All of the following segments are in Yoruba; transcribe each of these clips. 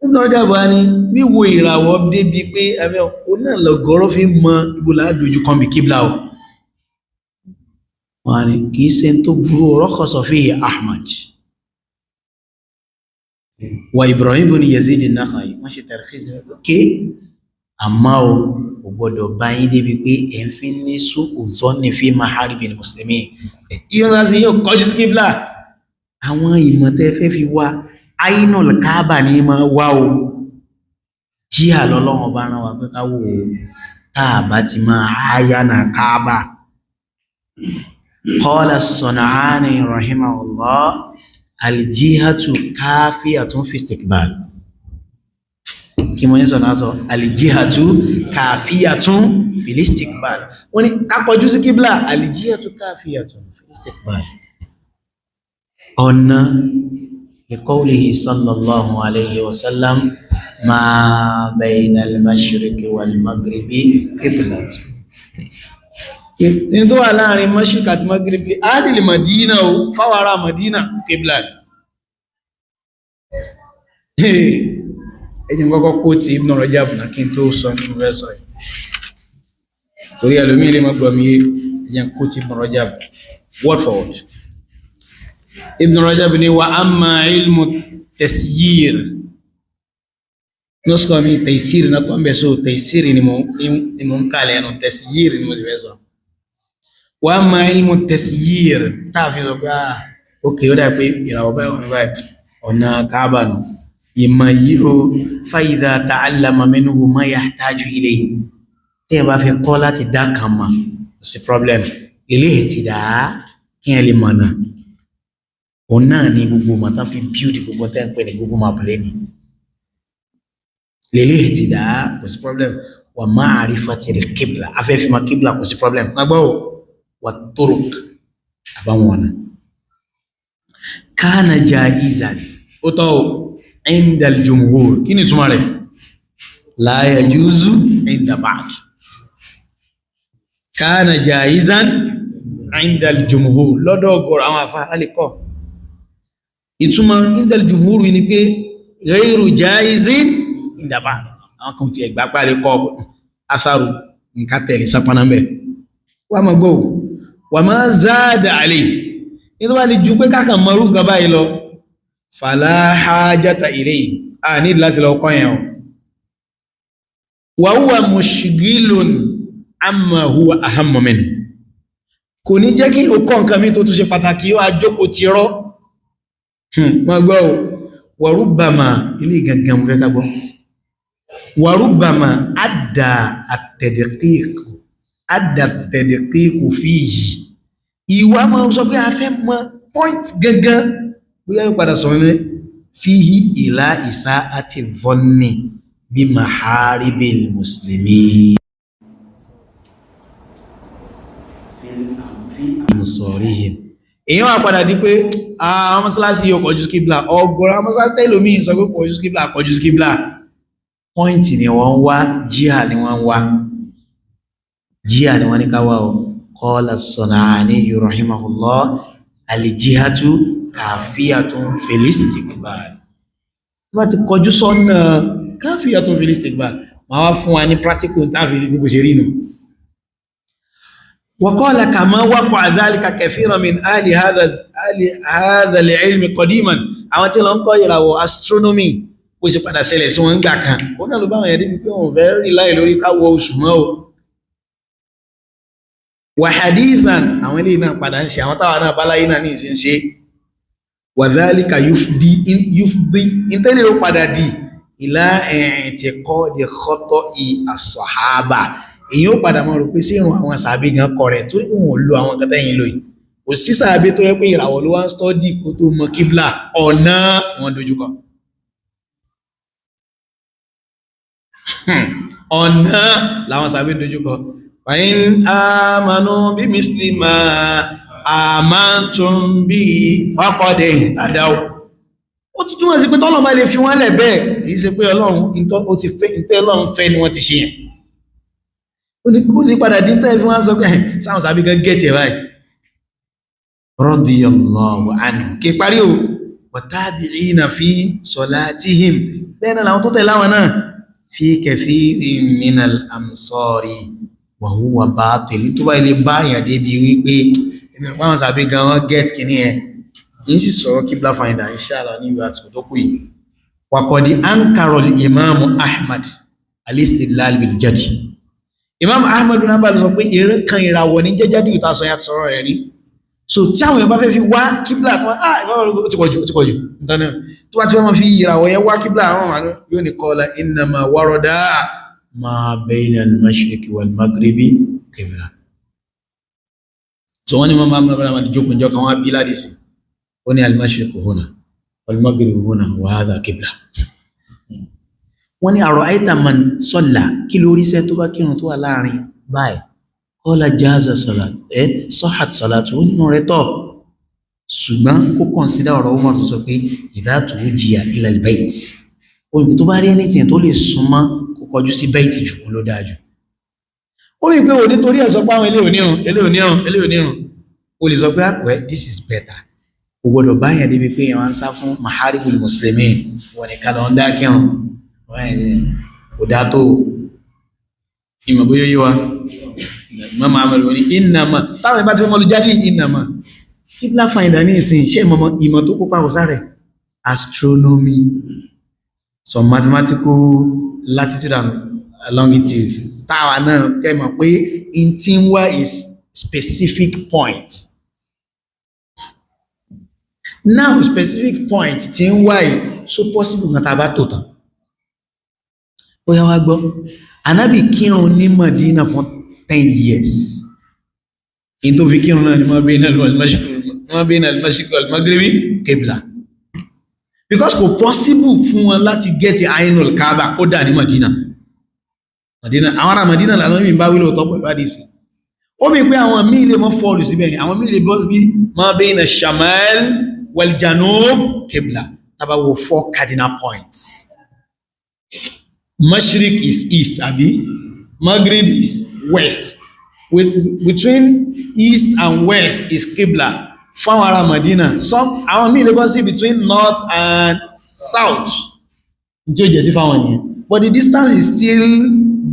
Ibn Rajab wá ní wíwo ìràwọ̀ débi pé ẹ̀mẹ́ o náà lọ́gọ́rọ́ fi mọ ibo láàdójú kan bí kíblà o wọ́n ní kìí ṣe tó burú rakhasa fihi Ahmad wa Ibrahim ibn Yazid an-Nakha'i wọ́n ṣe tarkhis ké àmá o kò gbọdọ̀ bá yín débi pé ẹ̀ ń fi ní su'u dhanni fi maharibil muslimin ìrọ̀lásí yóò kọjú sí kíblà àwọn ìmọ̀tẹ́ fẹ́ fi wá ainul Kaaba ní ma wá o jíà lọ́lọ́wọ́ bá rán wa pé káwò tàbá ti máa ayánà Kaaba. Qala as-San'ani rahimahullah al-jihatu kafiyatun fi istiqbal kí mo ní sọ náà sọ al-jihatu kafiyatun fi istiqbal wọ́n ní kákọjú sí kíblà al-jihatu kafiyatun fi istiqbal ọ̀nà لقوله صلى الله عليه وسلم ما بين المشرق والمغرب قبلة ní tó wà láàrin mashriq àti maghrib adìlì Madina o fáwárá Madina qibla ẹjìn kọ́kọ́ kó ti Ibn Rajab náà kí n tó sọ ní ọ̀rẹ́ sọ yìí torí ẹlòmí ilé mọ́gbọ̀mí ẹjìn kó ti Ibn Rajab word for word. Ibn Rajab ni wa amma ilmu tasyir nusko mi taysir na kwa mbeso taysir ni mo nkale no tasyir ni mo zibeso wa amma ilmu tasyir tafizo ba okay oda pe irawo ba ona Kaaba no ima yiho fa idha ta'allama minhu ma yahtaju ilayhi te ba fe ko láti dá kan mọ̀ sí problem ilayhi ti dá kí ẹ lè mọ̀ náà ọ̀nà ni gbogbo mata fi build gbogbo tẹ́ ń pè ní gbogbo mapulé ni lèlé ìtìdá kò sí problem wà ma'rifatil qibla afẹ́fí ma qibla kò sí problem gbogbo wà turuq àbáwọn ọ̀nà kana jaizan ó tọ́ inda al-jumhur kí ni túnmà rẹ̀ la yajuzu inda ba'd kana jaizan inda al-jumhur lọ́dọ̀ ọ̀gọ̀rọ̀ àwọn afá alìkọ́ ìtumọ̀ indal jumhuru ni pé ghayru jaizin indaba àwọn kan tí ẹgbà parí kọ atharu nǹkan tẹ̀lé sápánà mẹ́ wà mọ́ gbọ́ wà máa záàdà àlè inú wà ní ju pé káàkà mọ́rú gaba ìlọ fala hajata ilayhi a ní láti lọ kọ́ yẹn wa huwa mushghilun amma huwa ahammu minhu kò ní jẹ́ kí o kọ́ nǹkan mi tó tún ṣe pàtàkì yóò àjókò ti rọ́ ma gbọ́ wàrúbàmà ilé gangan mú fẹ́ ká gbọ́ wàrúbàmà adà àtẹ̀dẹ̀kíkù fíyì ìwà ma ń sọ pé a fẹ́ mọ̀ point gangan bóyá yóò padà sọ̀rọ̀ ní fíyì ìlà ìsá àti vọ́nì bí maharibil muslimin sọ̀rihim èyàn wà padà di pé àwọn mọ́sálásí yóò kọjú sí kíblà ọgọ́rọ̀ àwọn mọ́sálásí tẹ́lòmí sọ pé kọjú sí kíblà pọ́ìntì ni wọ́n wá jíhà ni wọ́n wá jíhà ni wọ́n ní káwà o qala as-San'ani rahimahullah al-jihatu kafiyatun fil istiqbal wọ́n ti kọjú sọ́nà kafiyatun fil istiqbal ma wá fún wa ní practical tàbí gbogbo ṣe rí nù وقال كما وقع ذلك كثيرا من أهل هذا العلم قديما àwọn tí lọ ń kọ́ ìràwọ̀ astronomy ó sì padà ṣẹlẹ̀ sí wọn gbà kan ó náà ló bá wọn yẹ̀ débi pé wọ́n fẹ́ rí láì lórí káwọ oṣù mọ́ o wa hadithan àwọn ilé náà padà ń ṣe àwọn táwà náà bá láyé náà ní ìṣẹ́ ṣe wa dhalika yufdi ìtẹ́lẹ̀ ó padà di ila i'tiqadi khata'i as-sahaba èyí ó padà mọ́ rò pé sí ìrùn àwọn sàábé gan kọrẹ̀ tó wọ́n lo àwọn kẹtẹ́yìn lóyìn kò sí sàábé tó yẹ pé ìràwọ̀ ló wá ń stọ́dì kó tó mọ kíblà ọ̀nà wọn dojúkọ ọ̀nà làwọn sàábé dojúkọ fàyín àmànú bí mùsùlùmá àmàntún bí faqad ihtadaw ó tún túnmọ̀ sí pé tọ́lọ̀ bá lè fi wọ́n lẹ̀ bẹ́ẹ̀ èyí ṣe pé Ọlọ́run fẹ́ ni wọ́n ti ṣe yẹn ó ní padà dín tẹ́ fi wọ́n sọ pé sáwọn sàbí gan gẹ́ẹ̀tì ẹ̀ báyìí radiyallahu anhu kí parí o watabi'ina fi salatihim bẹ́ẹ̀ náà làwọn tó tẹ̀lé àwọn náà fi kathirin minal amsari wa huwa batil tó bá ilé báyàn débi wípé ìmìnirpáwọn sàbí gan wọ́n get kìíní ẹ̀ yìí sì sọ̀rọ̀ Qibla finder inshallah ní ìwé àsìkò tó kù yìí wa qad ankara al-imam Ahmad al-istidlal bil jadi Imam Ahmad bin Hanbal sọ pé ìran kan ìràwọ̀ ní jẹ́jẹ́ dìí ìta sọ yàtọ̀ sọ̀rọ̀ rẹ̀ rí so tí àwọn èèyàn bá fẹ́ fi wá Qibla tó wá ó ti pọ̀jù ìtànà tó wá tí wọ́n fi ìràwọ̀ yẹn wá Qibla àwọn àwọn yóò ní qala innama warada ma bayna al-mashriqi wal-maghribi qibla so wọ́n ní mọ́ máa jókòó jọ kan wá bí ládìsí ó ní al-mashriqu huna wal-maghribu huna wa hadha qibla wọ́n ní ara'ayta man salla kí lórí iṣẹ́ tó bá kírun tó wà láàrin báyìí qala jaza salat sahhat salatu ó nínú rẹ̀ tọ́ ṣùgbọ́n kó kọ̀nsídà ọ̀rọ̀ Umar tó sọ pé idha tuwjiha ila al-bayt òyìnbó tó bá rí anything tó lè súnmọ́ kó kọjú sí bayt jù ló dájú ó rí pé òní torí ẹ̀ sọ pé àwọn ilé onírun ó lè sọ pé well this is better kò gbọdọ̀ báyàn débi pé wọ́n ń sá fún maharibul muslimin wọ́n ní kálọ̀ ń dá kírun kò dá tó ìmọ̀ bóyá yíwa Imam Ahmad ní ìnàmà táwọn ìbá tí wọ́n mọ́lú jáde ìnàmà Qibla finder ní ìsìn ṣe ìmọ̀ tó kópa òsá rẹ̀ astronomy some mathematical latitude and longitude táwa náà tẹ́mọ̀ pé in tí ń wá is specific point now specific point tí ń wá yìí so possible kan tàbá tó tán ó yá wá gbọ́ Ànábì kírun ní Madina fún 10 years in tó fi kírun náà ni ma bayna al-mashriq wal-maghribi qibla because kò possible fún wọn láti get Ainul Kaaba ó dà ní Madina àwọn ará Madina lànà mi bá wílò tọ́ pẹ̀lú àdìsí ó mi pé àwọn míì lè mọ́ fọ́ọ̀lù síbẹ̀ àwọn míì lè bọ́ sí ma bayna al-shamal wal-janub qibla tàbá wo 4 cardinal points Mashriq is east, abi. Maghrib is west. Between east and west is Qibla. Fún ará Madina. Àwọn míì lè bọ́ sí between north and south. Ǹjẹ́ ó jẹ́ sí fáwọn yẹn. But the distance is still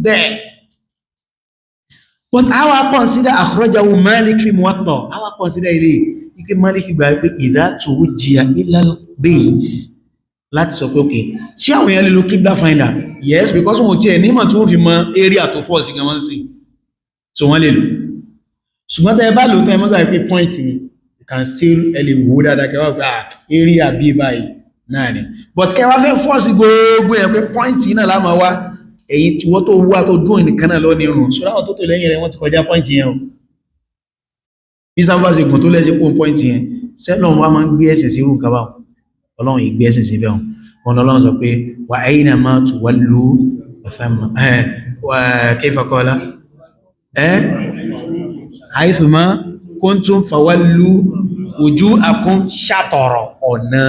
there. But I will consider akhrajahu Malik fi Muwatta. I will consider ilé. Ike Malik gbà pé idha tuwjiha ila al-bayt. Láti sọ pé okay ṣé àwọn èèyàn lè lo Qibla finder yes because wọn ò tiẹ̀ nímọ̀ tí wọ́n fi mọ area tó fọ́ sí gan wọ́n sí so wọ́n lè lò ṣùgbọ́n tẹ́ bá lò tẹ́ mọ́gbà pé point ni you can still ẹ lè wò dáadáa kẹwàá pé area bí báyìí náà ni but kẹwàá fẹ́ fọ́ sí gbogbo ẹ̀ pé point náà láàmà wá èyí tí wọ́n tó wá tó dún nìkan náà lọ ní irun ṣọ́ra àwọn tó tó lẹ́yìn rẹ̀ wọ́n ti kọjá point yẹn o bí sábà ṣe gùn tó lẹ́sẹ̀ kó point yẹn sẹ́lọ̀ wọn máa ń gbé ẹ̀sẹ̀ sí irú nǹkan báwọn ọlọ́run ìgbé ẹ̀sìn sí bẹ́ẹ̀ wọn ọlọ́run sọ pé wà ayna ma tuwallu ọ̀fẹ́mà wà kayfa qala haythuma kuntum fawallu wujuhakum shatara ọ̀nà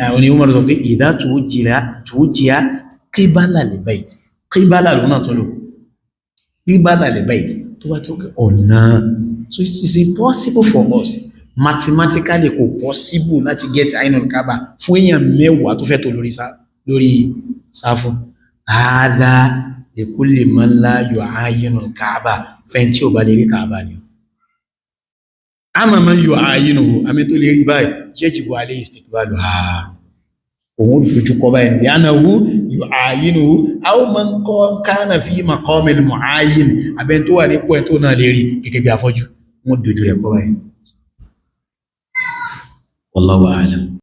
àwọn Umar sọ pé idha tuwjiha qibala al-bayt qibala lónà tó lò qibala al-bayt tó bá tó ọ̀nà so it is impossible for us mathematically kò possible láti get Ainul Kaaba fún èèyàn mẹ́wàá tó fẹ́ tó lórí sáfún àádá li kulli man la yu'ayyinul Kaaba fẹ́ tí ò bá lè rí Kaaba ni àmà man yu'ayyinuhu àmì tó lè rí báyìí yajibu alayhi istiqbaluha òun dojúkọ báyìí ní anahu yu'ayyinuhu aw man kana fi maqamil mu'ayyin àbẹ́ tó wà ní pọ̀ tó náà lè rí gẹ́gẹ́ bí afọ́jú wọ́n dojú rẹ̀ kọ báyìí والله أعلم